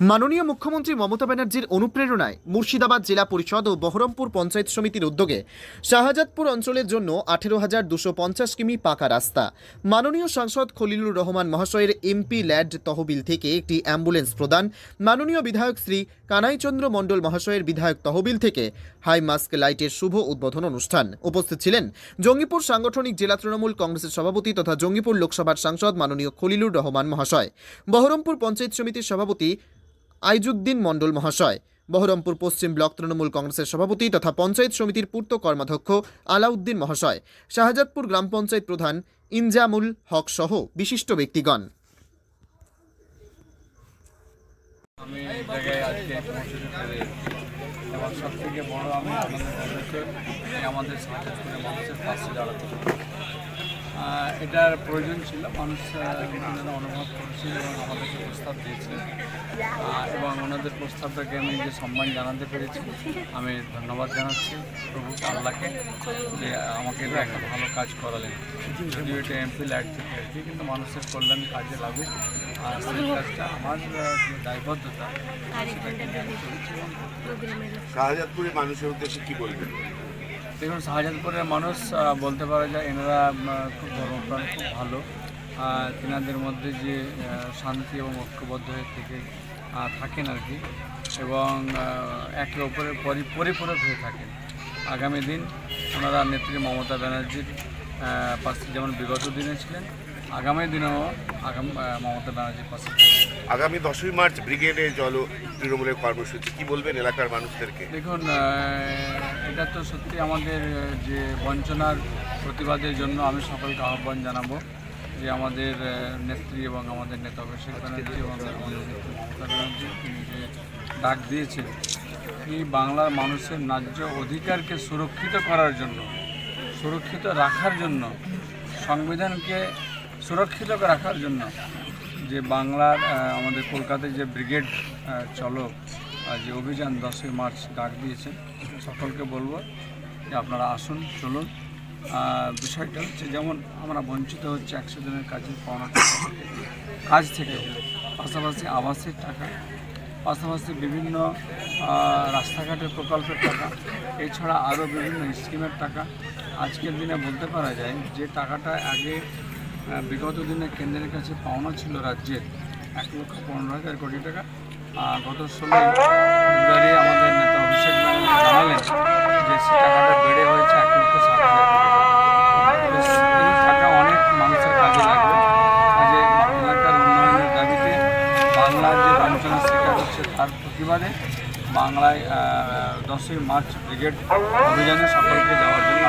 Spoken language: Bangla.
মাননীয় মুখ্যমন্ত্রী মমতা ব্যানার্জির অনুপ্রেরণায় মুর্শিদাবাদ জেলা পরিষদ ও বহরমপুর পঞ্চায়েত সমিতির উদ্যোগে শাহজাদপুর অঞ্চলের জন্য 18,250 কিমি পাকা রাস্তা। মাননীয় সাংসদ খলিলুর রহমান মহাশয়ের এমপি ল্যাড তহবিল থেকে একটি অ্যাম্বুলেন্স প্রদান। মাননীয় বিধায়ক শ্রী কানাইচন্দ্র মণ্ডল মহাশয়ের বিধায়ক তহবিল থেকে হাই মাস্ক লাইটের শুভ উদ্বোধন অনুষ্ঠান। উপস্থিত ছিলেন জঙ্গিপুর সাংগঠনিক জেলা তৃণমূল কংগ্রেসের সভাপতি তথা জঙ্গিপুর লোকসভার সাংসদ মাননীয় খলিলুর রহমান মহাশয়, বহরমপুর পঞ্চায়েত সমিতির সভাপতি আইজুদ্দিন মণ্ডল মহাশয়, বহরমপুর পশ্চিম ব্লক তৃণমূল কংগ্রেসের সভাপতি তথা পঞ্চায়েত সমিতির পূর্ত কর্মাধ্যক্ষ আলাউদ্দিন মহাশয়, শাহজাদপুর গ্রাম পঞ্চায়েত প্রধান ইনজামুল হক সহ বিশিষ্ট ব্যক্তিগণ। আমি এই জায়গায় আজকে এবং সব থেকে বড় আমি আমাদের শাহজাদপুরের মানুষের পাশে দাঁড়াতে এটার প্রয়োজন ছিল। মানুষ অনুভব করেছিল এবং আমাদেরকে প্রস্তাব দিয়েছিল এবং ওনাদের প্রস্তাবটাকে আমি যে সম্মান জানাতে পেরেছি, আমি ধন্যবাদ জানাচ্ছি প্রভু আল্লাহকে যে আমাকে একটা ভালো কাজ করালেন। যদিও এটা এমপি ল্যাড থেকে আর কি, কিন্তু মানুষের কল্যাণ কাজে লাগুক আর সেই কাজটা আমার যে দায়বদ্ধতা সেটাকে শাহজাদপুরের মানুষের উদ্দেশ্যে কী বলবেন? দেখুন, শাহজাদপুরের মানুষ বলতে পারা যায় এনারা খুব ধর্মপ্রাণ, খুব ভালো। তেনাদের মধ্যে যে শান্তি এবং ঐক্যবদ্ধ হয়ে থেকে থাকেন আর কি, এবং একে অপরের পরিপূরক হয়ে থাকেন। আগামী দিন ওনারা নেত্রী মমতা ব্যানার্জির পাশে যেমন বিগত দিনে ছিলেন, আগামী দিনেও মমতা ব্যানার্জির পাশে। আগামী 10ই মার্চ ব্রিগেডে চলো তৃণমূলের কর্মসূচি, কি বলবেন এলাকার মানুষদেরকে? দেখুন, এটা তো সত্যি আমাদের যে বঞ্চনার প্রতিবাদের জন্য আমি সকলকে আহ্বান জানাবো যে আমাদের নেত্রী এবং আমাদের নেতা অভিষেক ব্যানার্জি এবং আমাদের নেত্রী মমতা ব্যানার্জি তিনি যে ডাক দিয়েছেন এই বাংলার মানুষের ন্যায্য অধিকারকে সুরক্ষিত করার জন্য, সুরক্ষিত রাখার জন্য, সংবিধানকে সুরক্ষিত রাখার জন্য যে বাংলার আমাদের কলকাতায় যে ব্রিগেড চলো যে অভিযান 10ই মার্চ ডাক দিয়েছেন, সকলকে বলবো যে আপনারা আসুন, চলুন। বিষয়টা হচ্ছে যেমন আমরা বঞ্চিত হচ্ছে 100 দিনের কাজের পাওনা কাজ থেকে, পাশাপাশি আবাসের টাকা, পাশাপাশি বিভিন্ন রাস্তাঘাটের প্রকল্পের টাকা, এছাড়া আরও বিভিন্ন স্কিমের টাকা। আজকের দিনে বলতে পারা যায় যে টাকাটা আগে বিগত দিনে কেন্দ্রের কাছে পাওনা ছিল রাজ্যের 1,15,000 কোটি টাকা, গত 16 ফেব্রুয়ারি আমাদের নেতা অভিষেক ব্যানার্জি জানালেন যে সে টাকাটা বেড়ে হয়েছে 1,60,000 কোটি টাকা। এই টাকা অনেক মানুষের কাজে লাগবে। কাজে এলাকার উন্নয়নের দাবিতে বাংলার যে বঞ্চনার শিকার হচ্ছে তার প্রতিবাদে বাংলায় 10ই মার্চ ব্রিগেড অভিযানে সকলকে যাওয়ার জন্য